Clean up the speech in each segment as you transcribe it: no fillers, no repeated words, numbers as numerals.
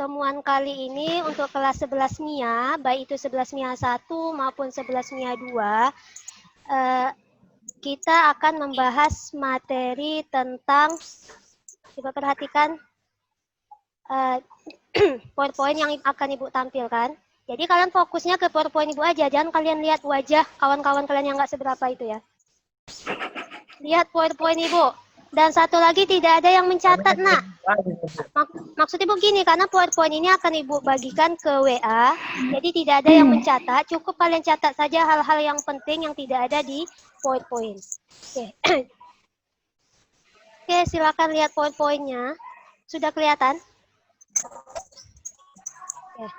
pertemuan kali ini untuk kelas 11 MIA, baik itu 11 MIA 1 maupun 11 MIA 2, kita akan membahas materi tentang, coba perhatikan PowerPoint yang akan Ibu tampilkan. Jadi kalian fokusnya ke PowerPoint Ibu aja, jangan kalian lihat wajah kawan-kawan kalian yang nggak seberapa itu ya. Lihat PowerPoint Ibu. Dan satu lagi, tidak ada yang mencatat, nak. Maksud Ibu gini, karena PowerPoint ini akan Ibu bagikan ke WA, jadi tidak ada yang mencatat, cukup kalian catat saja hal-hal yang penting yang tidak ada di PowerPoint. Oke. Oke, silakan lihat PowerPoint-nya. Sudah kelihatan? Oke.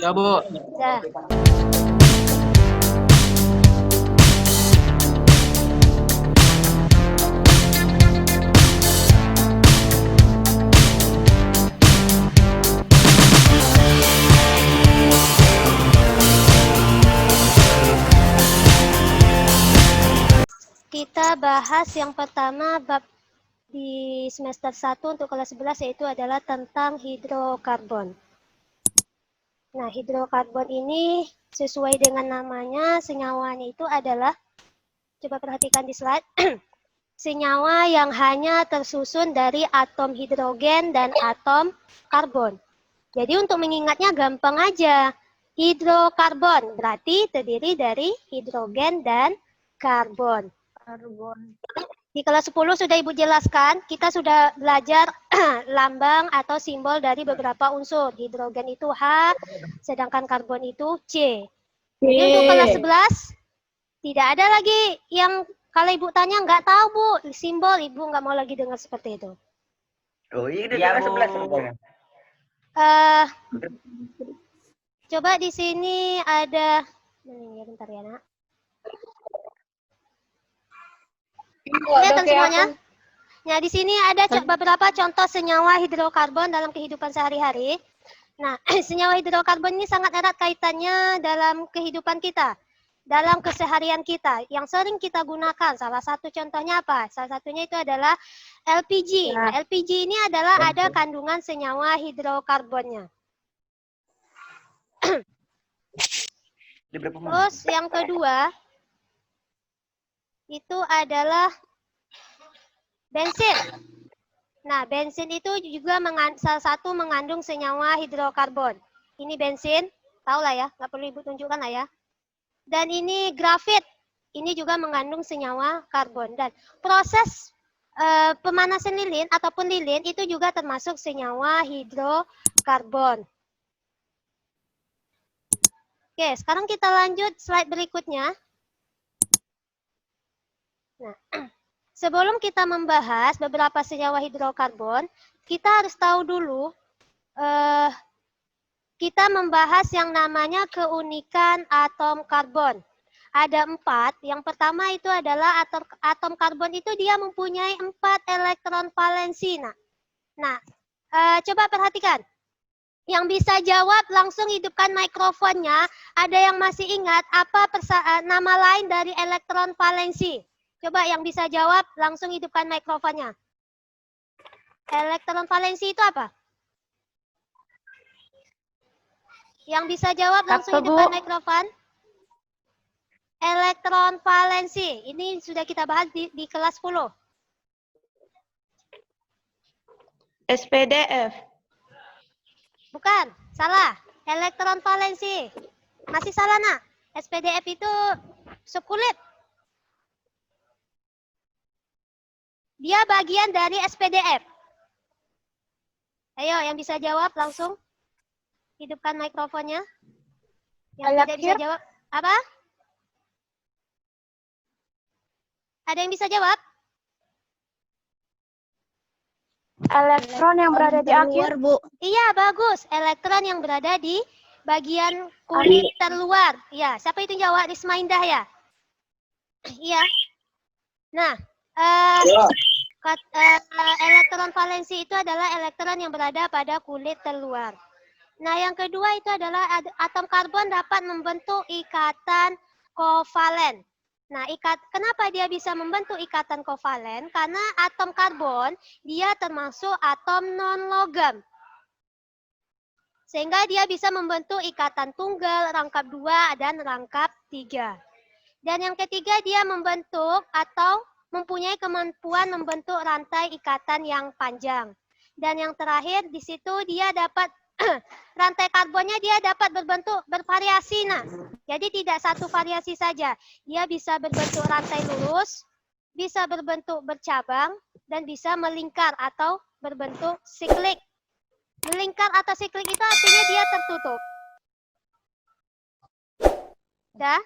Ya, Bu. Ya. Kita bahas yang pertama bab di semester 1 untuk kelas 11 yaitu adalah tentang hidrokarbon. Nah, hidrokarbon ini sesuai dengan namanya, senyawanya itu adalah, coba perhatikan di slide, senyawa yang hanya tersusun dari atom hidrogen dan atom karbon. Jadi untuk mengingatnya gampang aja. Hidrokarbon berarti terdiri dari hidrogen dan karbon. Di kelas 10 sudah Ibu jelaskan, kita sudah belajar lambang atau simbol dari beberapa unsur. Hidrogen itu H, sedangkan karbon itu C. Jadi untuk kelas 11, tidak ada lagi yang kalau Ibu tanya nggak tahu Bu, simbol Ibu nggak mau lagi dengar seperti itu. Oh iya, kelas 11 rupanya. Coba di sini ada, bentar ya nak. Kelihatan semuanya? Nah, di sini ada beberapa contoh senyawa hidrokarbon dalam kehidupan sehari-hari. Nah, senyawa hidrokarbon ini sangat erat kaitannya dalam kehidupan kita, dalam keseharian kita, yang sering kita gunakan. Salah satu contohnya apa? Salah satunya itu adalah LPG. Nah, LPG ini adalah ada kandungan senyawa hidrokarbonnya. Terus yang kedua, itu adalah bensin. Nah, bensin itu juga salah satu mengandung senyawa hidrokarbon. Ini bensin, tahu lah ya, nggak perlu Ibu tunjukkan lah ya. Dan ini grafit, ini juga mengandung senyawa karbon. Dan proses pemanasan lilin ataupun lilin itu juga termasuk senyawa hidrokarbon. Oke, sekarang kita lanjut slide berikutnya. Nah, sebelum kita membahas beberapa senyawa hidrokarbon, kita harus tahu dulu, kita membahas yang namanya keunikan atom karbon. Ada 4. Yang pertama itu adalah atom karbon itu dia mempunyai 4 elektron valensi. Nah, coba perhatikan. Yang bisa jawab langsung hidupkan mikrofonnya. Ada yang masih ingat apa nama lain dari elektron valensi? Coba yang bisa jawab langsung hidupkan mikrofonnya. Elektron valensi itu apa? Yang bisa jawab langsung hidupkan mikrofon. Elektron valensi. Ini sudah kita bahas di kelas 10. SPDF. Bukan, salah. Elektron valensi. Masih salah, nak. SPDF itu sekulit. Dia bagian dari SPDF. Ayo, yang bisa jawab langsung hidupkan mikrofonnya. Yang tidak bisa jawab, apa? Ada yang bisa jawab? Elektron yang berada di akhir, Bu. Iya, bagus. Elektron yang berada di bagian kulit terluar. Ya, siapa itu yang jawab? Risma Indah ya? Iya. Nah, elektron valensi itu adalah elektron yang berada pada kulit terluar. Nah, yang kedua itu adalah atom karbon dapat membentuk ikatan kovalen. Nah, kenapa dia bisa membentuk ikatan kovalen? Karena atom karbon dia termasuk atom non-logam. Sehingga dia bisa membentuk ikatan tunggal, rangkap 2, dan rangkap 3. Dan yang ketiga, dia membentuk atau mempunyai kemampuan membentuk rantai ikatan yang panjang. Dan yang terakhir, di situ dia dapat rantai karbonnya dia dapat berbentuk bervariasi. Nah, jadi tidak satu variasi saja. Dia bisa berbentuk rantai lurus, bisa berbentuk bercabang, dan bisa melingkar atau berbentuk siklik. Melingkar atau siklik itu artinya dia tertutup. Dah?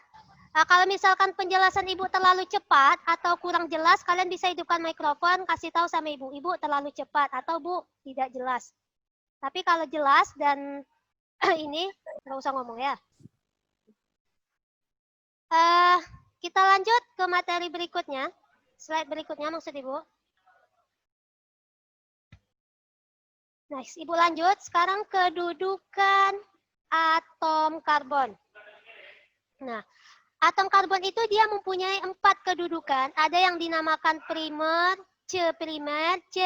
Nah, kalau misalkan penjelasan Ibu terlalu cepat atau kurang jelas, kalian bisa hidupkan mikrofon, kasih tahu sama Ibu. Ibu terlalu cepat atau Bu tidak jelas. Tapi kalau jelas dan ini nggak usah ngomong ya. Kita lanjut ke materi berikutnya. Slide berikutnya maksud Ibu. Nice, Ibu lanjut. Sekarang kedudukan atom karbon. Nah, atom karbon itu dia mempunyai 4 kedudukan. Ada yang dinamakan primer, C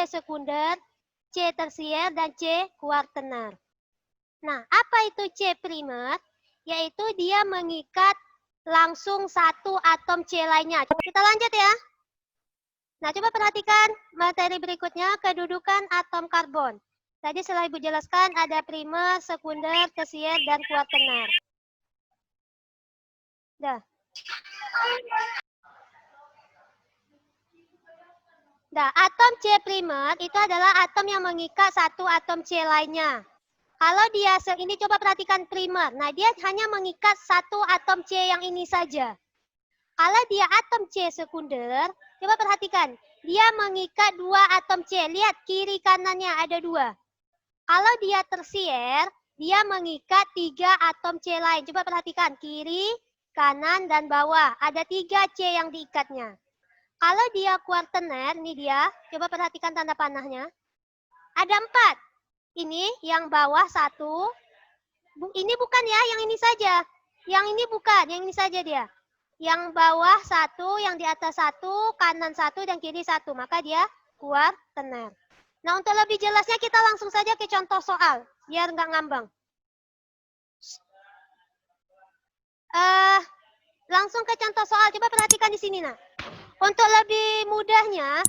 sekunder, C tersier, dan C kuartener. Nah, apa itu C primer? Yaitu dia mengikat langsung satu atom C lainnya. Kita lanjut ya. Nah, coba perhatikan materi berikutnya, kedudukan atom karbon. Tadi setelah Ibu jelaskan ada primer, sekunder, tersier, dan kuartener. Dah. Nah, atom C primer itu adalah atom yang mengikat satu atom C lainnya. Kalau dia, ini coba perhatikan primer. Nah, dia hanya mengikat satu atom C yang ini saja. Kalau dia atom C sekunder, coba perhatikan. Dia mengikat 2 atom C. Lihat kiri kanannya ada 2. Kalau dia tersier, dia mengikat 3 atom C lain. Coba perhatikan kiri, kanan, dan bawah. Ada 3 C yang diikatnya. Kalau dia kuartener, ini dia. Coba perhatikan tanda panahnya. Ada 4. Ini yang bawah 1. Ini bukan ya, yang ini saja. Yang ini bukan, yang ini saja dia. Yang bawah 1, yang di atas 1, kanan 1, dan kiri 1. Maka dia kuartener. Nah, untuk lebih jelasnya kita langsung saja ke contoh soal. Biar nggak ngambang. Langsung ke contoh soal. Coba perhatikan di sini, nah. Untuk lebih mudahnya,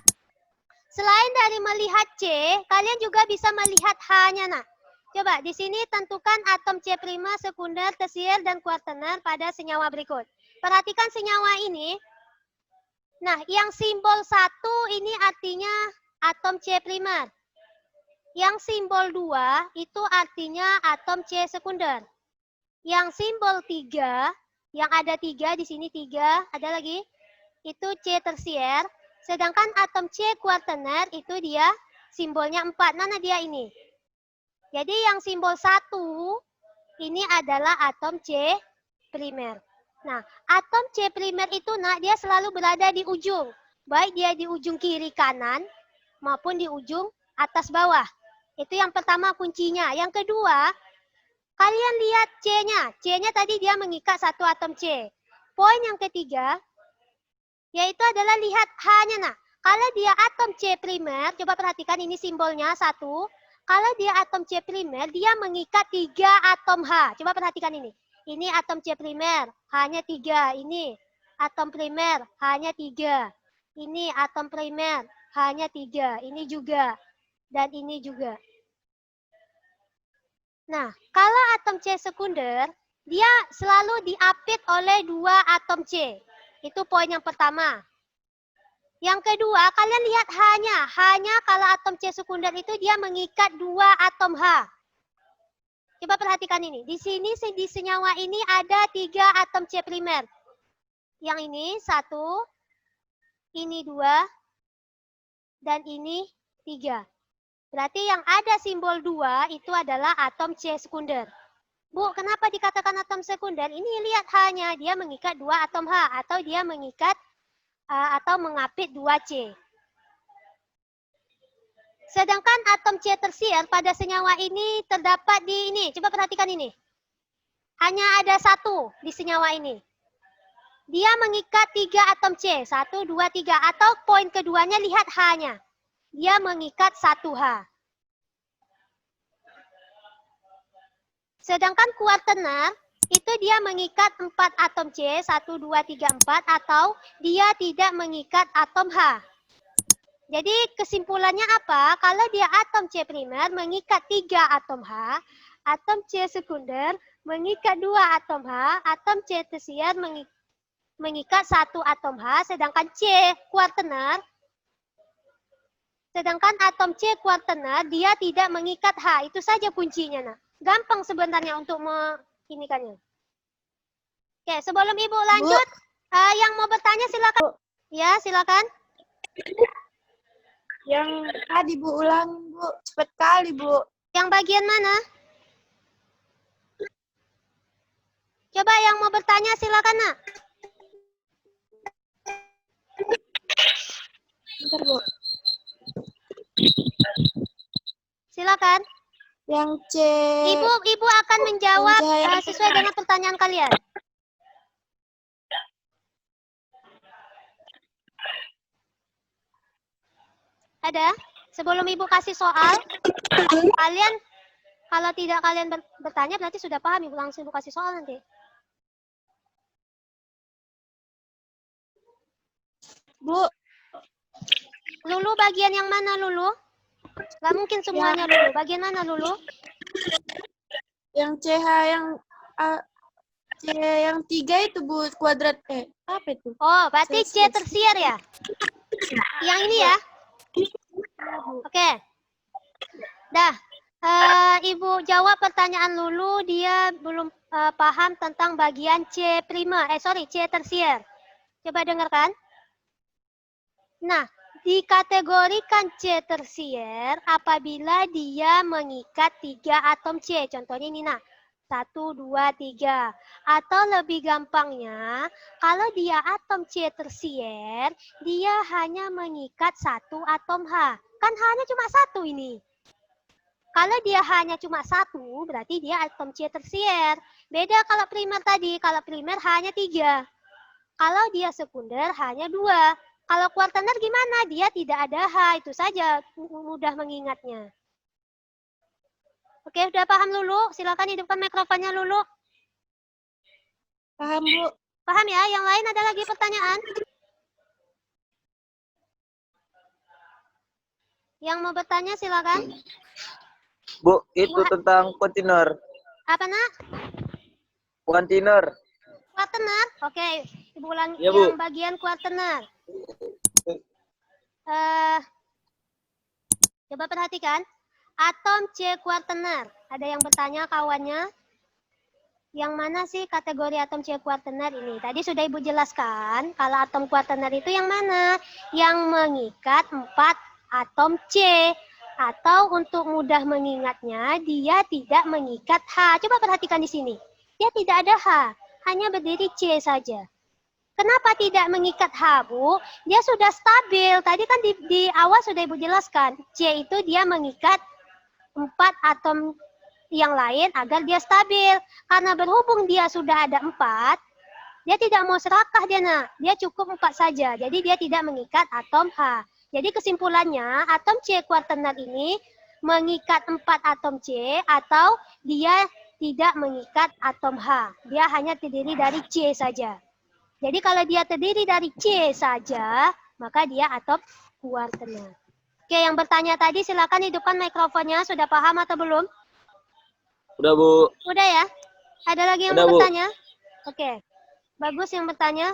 selain dari melihat C, kalian juga bisa melihat H-nya, nah. Coba di sini tentukan atom C primer, sekunder, tersier, dan kuartener pada senyawa berikut. Perhatikan senyawa ini. Nah, yang simbol 1 ini artinya atom C primer. Yang simbol 2 itu artinya atom C sekunder. Yang simbol 3, yang ada 3 di sini 3, ada lagi, itu C tersier. Sedangkan atom C kuartener itu dia simbolnya 4. Mana dia ini? Jadi yang simbol 1 ini adalah atom C primer. Nah, atom C primer itu dia selalu berada di ujung. Baik dia di ujung kiri kanan maupun di ujung atas bawah. Itu yang pertama kuncinya. Yang kedua, kalian lihat C-nya. C-nya tadi dia mengikat satu atom C. Poin yang ketiga, yaitu adalah lihat H-nya. Nah, kalau dia atom C primer, coba perhatikan ini simbolnya 1. Kalau dia atom C primer, dia mengikat 3 atom H. Coba perhatikan ini. Ini atom C primer, H-nya 3. Ini atom primer, H-nya 3. Ini atom primer, H-nya 3. Ini juga. Dan ini juga. Nah, kalau atom C sekunder, dia selalu diapit oleh 2 atom C. Itu poin yang pertama. Yang kedua, kalian lihat H-nya. H-nya kalau atom C sekunder itu dia mengikat 2 atom H. Coba perhatikan ini. Di sini di senyawa ini ada 3 atom C primer. Yang ini 1, ini 2, dan ini 3. Berarti yang ada simbol 2 itu adalah atom C sekunder. Bu, kenapa dikatakan atom sekunder? Ini lihat H-nya, dia mengikat 2 atom H atau dia mengikat atau mengapit 2 C. Sedangkan atom C tersier pada senyawa ini terdapat di ini. Coba perhatikan ini. Hanya ada 1 di senyawa ini. Dia mengikat 3 atom C. 1, 2, 3. Atau poin keduanya lihat H-nya. Dia mengikat 1 H. Sedangkan kuartener itu dia mengikat 4 atom C, 1, 2, 3, 4, atau dia tidak mengikat atom H. Jadi kesimpulannya apa? Kalau dia atom C primer mengikat 3 atom H, atom C sekunder mengikat 2 atom H, atom C tersier mengikat 1 atom H, sedangkan atom C kuartener dia tidak mengikat H. Itu saja kuncinya, nak. Gampang sebenarnya untuk menginikannya. Oke, sebelum Ibu lanjut, yang mau bertanya silakan. Ya, silakan. Yang tadi Bu ulang Bu, cepet kali Bu. Yang bagian mana? Coba yang mau bertanya silakan, nak. Bentar Bu. Silakan. Yang C. Ibu akan menjawab yang sesuai dengan pertanyaan kalian. Ada? Sebelum Ibu kasih soal, kalian kalau tidak kalian bertanya berarti sudah paham. Ibu langsung Ibu kasih soal nanti. Bu, Lulu bagian yang mana, Lulu? Gak mungkin semuanya Lulu. Bagian mana, Lulu? yang CH yang 3 itu Bu, kuadrat apa itu? Oh, berarti C tersier ya? Yang ini ya? Oke. Dah. Ibu jawab pertanyaan Lulu, dia belum paham tentang bagian C primer. C tersier. Coba dengarkan. Nah, dikategorikan C tersier apabila dia mengikat 3 atom C. Contohnya ini, nah. 1, 2, 3. Atau lebih gampangnya, kalau dia atom C tersier, dia hanya mengikat 1 atom H. Kan H-nya cuma 1 ini. Kalau dia hanya cuma 1, berarti dia atom C tersier. Beda kalau primer tadi. Kalau primer hanya 3. Kalau dia sekunder hanya 2. Kalau kuartener gimana? Dia tidak ada H. Itu saja mudah mengingatnya. Oke, udah paham Lulu? Silakan hidupkan mikrofonnya Lulu. Paham Bu. Paham ya? Yang lain ada lagi pertanyaan? Yang mau bertanya silakan. Bu, itu tentang kontainer. Apa, nak? Kontainer. Kuartener? Oke, Ibu ulang Ya, Bu. yang bagian kuartener. Coba perhatikan. Atom C kuartener. Ada yang bertanya kawannya. Yang mana sih kategori atom C kuartener ini? Tadi sudah Ibu jelaskan. Kalau atom kuartener itu yang mana? Yang mengikat 4 atom C. Atau untuk mudah mengingatnya, dia tidak mengikat H. Coba perhatikan di sini. Dia tidak ada H. Hanya berdiri C saja. Kenapa tidak mengikat H, Bu? Dia sudah stabil. Tadi kan di awal sudah Ibu jelaskan. C itu dia mengikat 4 atom yang lain agar dia stabil. Karena berhubung dia sudah ada 4, dia tidak mau serakah dia, nak. Dia cukup 4 saja. Jadi dia tidak mengikat atom H. Jadi kesimpulannya, atom C kuartener ini mengikat 4 atom C atau dia tidak mengikat atom H. Dia hanya terdiri dari C saja. Jadi kalau dia terdiri dari C saja, maka dia atom kuartener. Oke, yang bertanya tadi silakan hidupkan mikrofonnya. Sudah paham atau belum? Udah, Bu. Udah ya? Ada lagi yang Udah, mau Bu. bertanya? Oke. Bagus yang bertanya.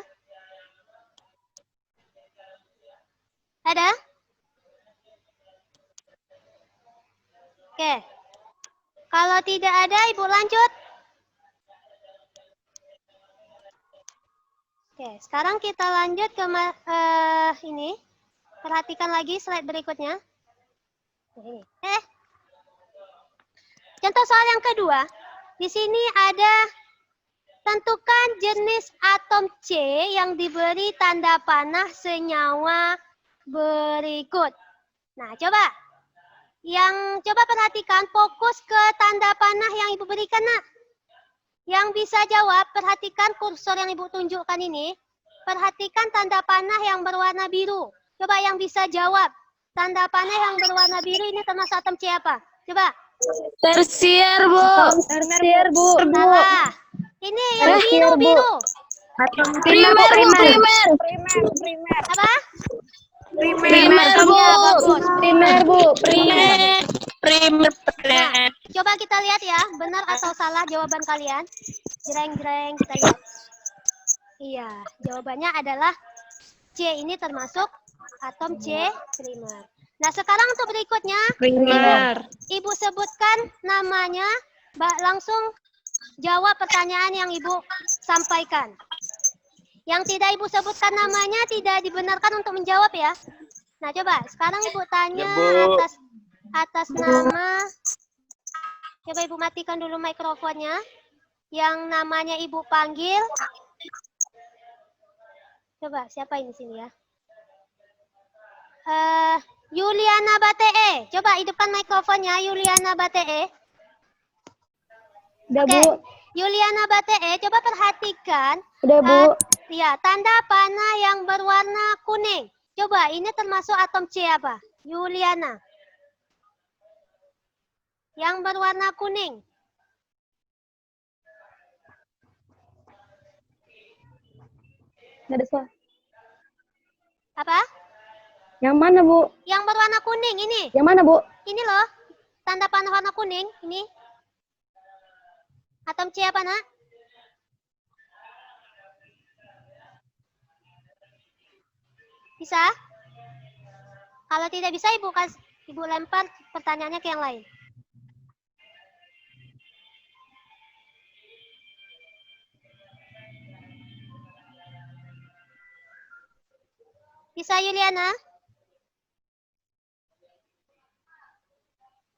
Ada? Oke. Kalau tidak ada, Ibu lanjut. Oke, sekarang kita lanjut ke ini. Perhatikan lagi slide berikutnya. Ini. Contoh soal yang kedua. Di sini ada tentukan jenis atom C yang diberi tanda panah senyawa berikut. Nah, coba. Coba perhatikan, fokus ke tanda panah yang Ibu berikan, nak. Yang bisa jawab, perhatikan kursor yang Ibu tunjukkan ini. Perhatikan tanda panah yang berwarna biru. Coba yang bisa jawab. Tanda panah yang berwarna biru ini termasuk atom C apa? Coba. Tersier, Bu. Tersier, Bu. Salah. Ini yang Tersier, Bu. biru-biru. Primer, Bu. Primer. Apa? Primer, Bu. Ya, bagus. Primer, Bu. Primer. Nah, coba kita lihat ya, benar atau salah jawaban kalian. Jreng-jreng, kita lihat. Iya, jawabannya adalah C, ini termasuk atom C primer. Nah, sekarang untuk berikutnya, Ibu sebutkan namanya, langsung jawab pertanyaan yang Ibu sampaikan. Yang tidak Ibu sebutkan namanya tidak dibenarkan untuk menjawab ya. Nah, coba sekarang Ibu tanya Ya, Bu. atas nama. Coba Ibu matikan dulu mikrofonnya. Yang namanya Ibu panggil. Coba siapa ini sini ya? Yuliana Batee. Coba hidupkan mikrofonnya Yuliana Batee. Udah, Oke. Bu. Yuliana Batee, coba perhatikan. Udah, Bu. Ya, tanda panah yang berwarna kuning. Coba, ini termasuk atom C apa? Yuliana. Yang berwarna kuning. Nggak ada suara. Apa? Yang mana, Bu? Yang berwarna kuning ini. Yang mana, Bu? Ini loh. Tanda panah warna kuning. Ini. Atom C apa, Nak? Bisa? Kalau tidak bisa, Ibu lempar pertanyaannya ke yang lain. Bisa, Yuliana?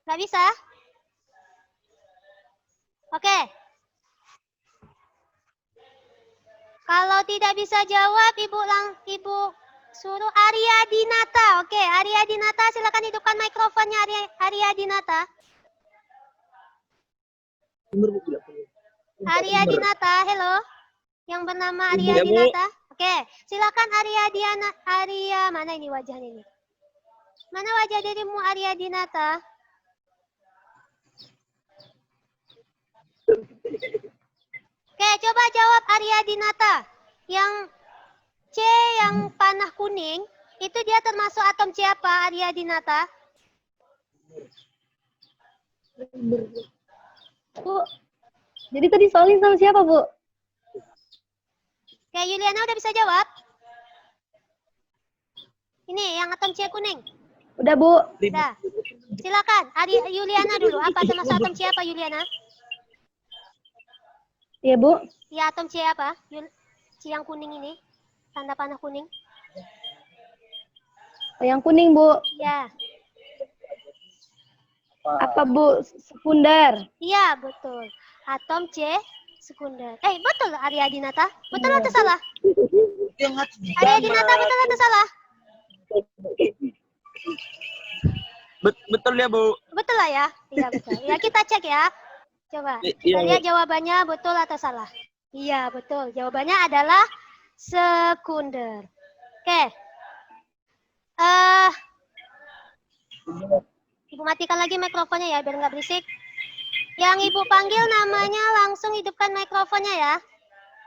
Nggak bisa? Oke. Kalau tidak bisa jawab, Ibu suruh Arya Dinata. Oke, Arya Dinata, silakan hidupkan mikrofonnya Arya Dinata. Arya Dinata, hello. Yang bernama Arya Ya, Bu. Dinata. Oke, silakan Arya, mana ini wajahnya ini? Mana wajah dirimu Arya Dinata? Oke, coba jawab Arya Dinata. Yang C yang panah kuning, itu dia termasuk atom C apa, Arya Dinata? Bu. Jadi tadi soalnya sama siapa, Bu? Oke, Yuliana udah bisa jawab? Ini yang atom C kuning. Udah, Bu. Udah. Silakan, Yuliana dulu. Apa termasuk atom C apa, Yuliana? Iya, Bu. Ya, atom C apa? C yang kuning ini. Tanda panah kuning. Oh, yang kuning, Bu. Ya. Apa, Bu? Sekunder. Iya, betul. Atom C sekunder. Betul Arya Dinata? Betul atau salah? Arya Dinata betul atau salah? Betul ya, Bu. Betul lah ya? Iya, betul. Ya, kita cek ya. Coba, kita lihat jawabannya betul atau salah. Iya, betul. Jawabannya adalah sekunder. Oke. Ibu matikan lagi mikrofonnya ya, biar nggak berisik. Yang Ibu panggil namanya langsung hidupkan mikrofonnya ya.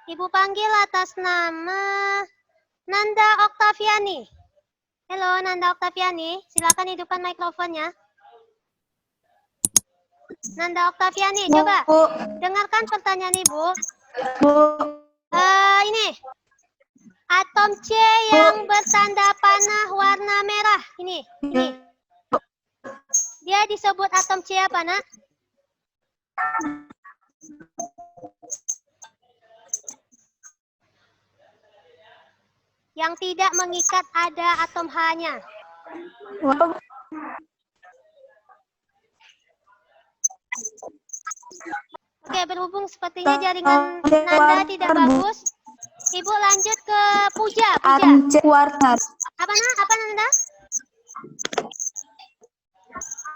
Ibu panggil atas nama Nanda Oktaviani. Halo Nanda Oktaviani, silakan hidupkan mikrofonnya. Nanda Oktaviani, coba dengarkan pertanyaan Ibu. Ini atom C yang bertanda panah warna merah. Ini. Dia disebut atom C apa, Nak? Yang tidak mengikat ada atom H-nya. Oke, berhubung sepertinya jaringan Nanda tidak bagus. Ibu lanjut ke Puja. Kuarter. Apa Nanda?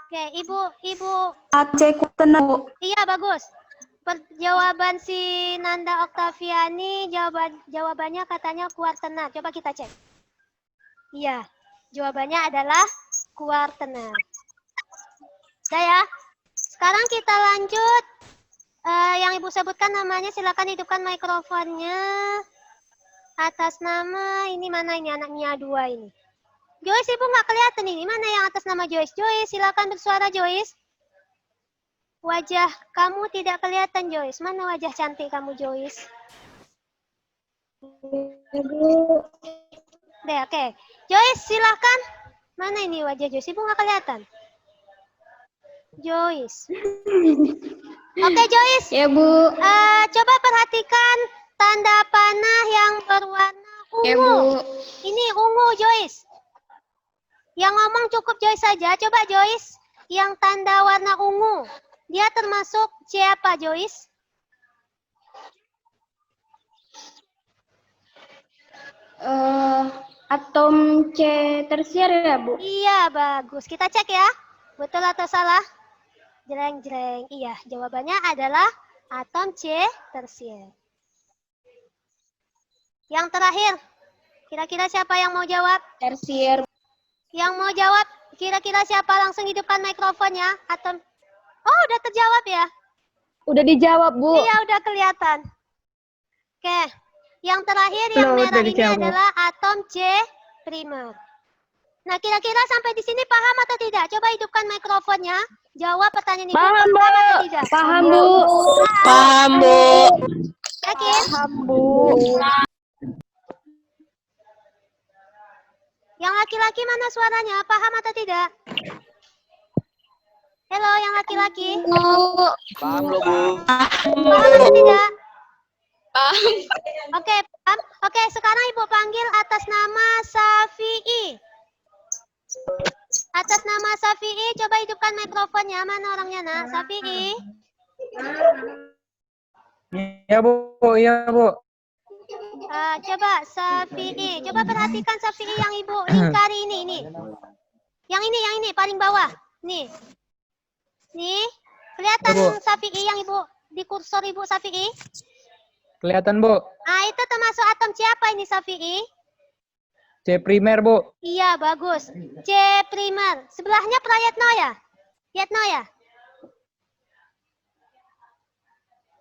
Oke, Ibu. AC kuarter, Bu. Iya, bagus. Jawaban si Nanda Oktaviani, jawabannya katanya kuartenar. Coba kita cek. Iya, jawabannya adalah kuartenar. Udah ya? sekarang kita lanjut. Yang Ibu sebutkan namanya, silakan hidupkan mikrofonnya. Atas nama, ini mana ini anaknya 2 ini. Joyce, Ibu nggak kelihatan ini. Mana yang atas nama Joyce? Joyce, silakan bersuara Joyce. Wajah kamu tidak kelihatan Joyce. Mana wajah cantik kamu Joyce? Deh, oke. Joyce, silakan. Mana ini wajah Joyce? Ibu nggak kelihatan. Joyce. Oke, Joyce. Ya, Bu. Coba perhatikan tanda panah yang berwarna ungu. Ya, Bu. Ini ungu, Joyce. Yang ngomong cukup Joyce saja. Coba Joyce, yang tanda warna ungu. Dia termasuk C apa, Joyce? Atom C tersier ya, Bu? Iya, bagus. Kita cek ya. Betul atau salah? Jreng-jreng. Iya, jawabannya adalah atom C tersier. Yang terakhir, kira-kira siapa yang mau jawab? Tersier. Yang mau jawab, kira-kira siapa? Langsung hidupkan mikrofonnya. Atom. Oh, udah terjawab ya? Udah dijawab, Bu. Iya, udah kelihatan. Oke. Yang terakhir yang merah ini adalah atom C primer. Nah, kira-kira sampai di sini paham atau tidak? Coba hidupkan mikrofonnya. Jawab pertanyaan Ibu. Paham, Bu. atau tidak? Paham, Bu. Paham, Bu. Yakin? Paham, Bu. Yang laki-laki mana suaranya? Paham atau tidak? Halo, yang laki-laki. Paham loh, Bu. Paham atau tidak? Oke, paham. Oke, sekarang Ibu panggil atas nama Safi'i. Atas nama Safi'i, coba hidupkan mikrofonnya. Mana orangnya, nak? Safi'i. Iya, Bu. Iya, Bu. Coba Safi'i. Coba perhatikan Safi'i yang Ibu lingkari ini. Yang ini, paling bawah. Nih. Nih. Kelihatan Bu. Safi'i yang Ibu di kursor Ibu Safi'i? Kelihatan, Bu. Itu termasuk atom C apa ini Safi'i? C primer, Bu. Iya, bagus. C primer. Sebelahnya Prayatno ya? Yatno ya?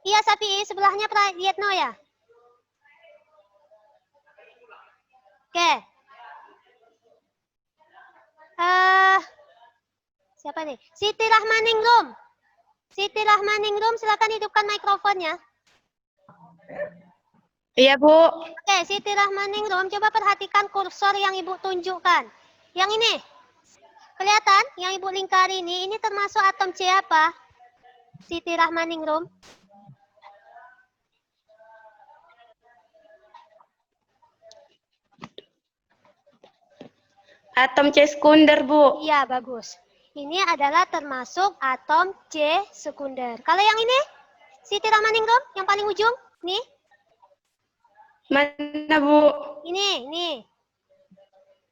Iya, Safi'i. Sebelahnya Prayatno ya? Oke. Siapa nih? Siti Rahmaningrum. Siti Rahmaningrum, silakan hidupkan mikrofonnya. Iya, Bu. Oke, Siti Rahmaningrum, coba perhatikan kursor yang Ibu tunjukkan. Yang ini. Kelihatan? Yang Ibu lingkari ini termasuk atom C apa? Siti Rahmaningrum. Atom C sekunder, Bu. Iya, bagus. Ini adalah termasuk atom C sekunder. Kalau yang ini, Siti Rahmaningrum, yang paling ujung, nih. Mana, Bu? Ini.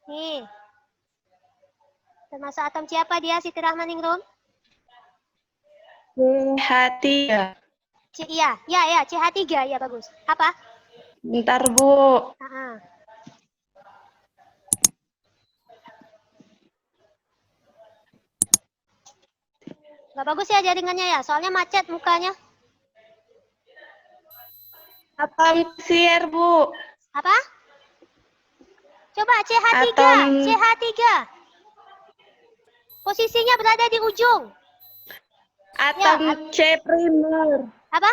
Nih. Termasuk atom C apa dia, Siti Rahmaningrum? CH3. Iya, CH3, ya bagus. Apa? Bentar, Bu. Gak bagus ya jaringannya ya, soalnya macet mukanya. Atom tersier, Bu. Apa? Coba CH3, Atom- CH3. Posisinya berada di ujung. Atom C primer. Apa?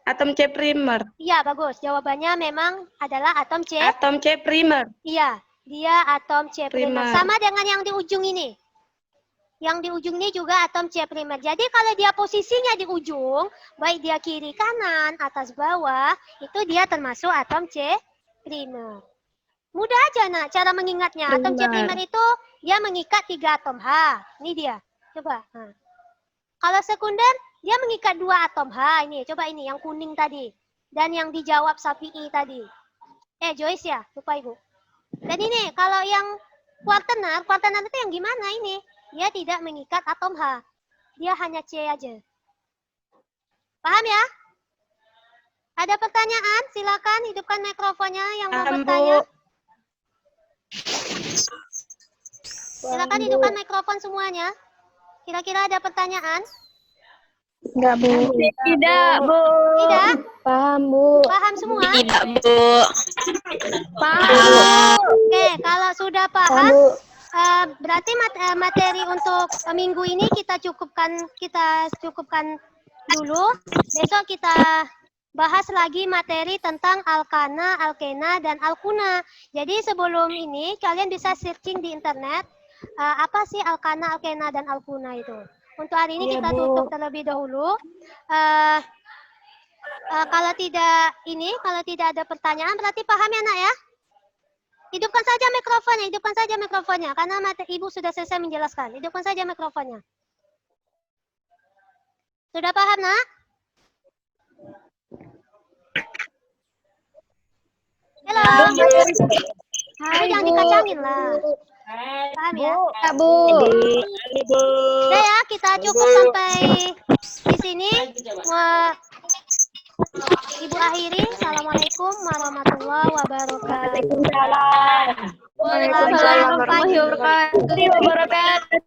Atom C primer. Iya, bagus. Jawabannya memang adalah atom C. Atom C primer. Iya, dia atom C primer. Primer. Sama dengan yang di ujung ini. Yang di ujung ini juga atom C primer. Jadi kalau dia posisinya di ujung, baik dia kiri kanan, atas bawah, itu dia termasuk atom C primer. Mudah aja, nak, cara mengingatnya. Atom C primer itu dia mengikat 3 atom H. Ini dia. Coba. Nah. Kalau sekunder, dia mengikat 2 atom H. Ini, coba ini, yang kuning tadi. Dan yang dijawab Safi'i tadi. Joyce ya, lupa Ibu. Dan ini, kalau yang kuartenar itu yang gimana ini? Dia tidak mengikat atom H. Dia hanya C aja. Paham ya? Ada pertanyaan? Silakan hidupkan mikrofonnya yang mau Paham, bertanya. Bu. Silakan hidupkan mikrofon semuanya. Kira-kira ada pertanyaan? Enggak, Bu. Tidak, Bu. Tidak? Paham, Bu. Paham semua? Tidak, Bu. Paham. Oke, kalau sudah Paham, paham, Bu. berarti materi untuk minggu ini kita cukupkan dulu. Besok kita bahas lagi materi tentang alkana, alkena, dan alkuna. Jadi sebelum ini kalian bisa searching di internet apa sih alkana, alkena, dan alkuna itu. Untuk hari ini Iya, kita Bu. tutup terlebih dahulu. Kalau tidak ada pertanyaan berarti paham ya nak ya? Hidupkan saja mikrofonnya, karena Ibu sudah selesai menjelaskan. Hidupkan saja mikrofonnya. Sudah paham, nak? Halo. Hai, jangan dikacangin lah. Paham ya? Bu. Udah ya, kita cukup sampai di sini. Ibu akhiri. Assalamualaikum warahmatullahi wabarakatuh. Waalaikumsalam warahmatullahi wabarakatuh. Wabarakatuh.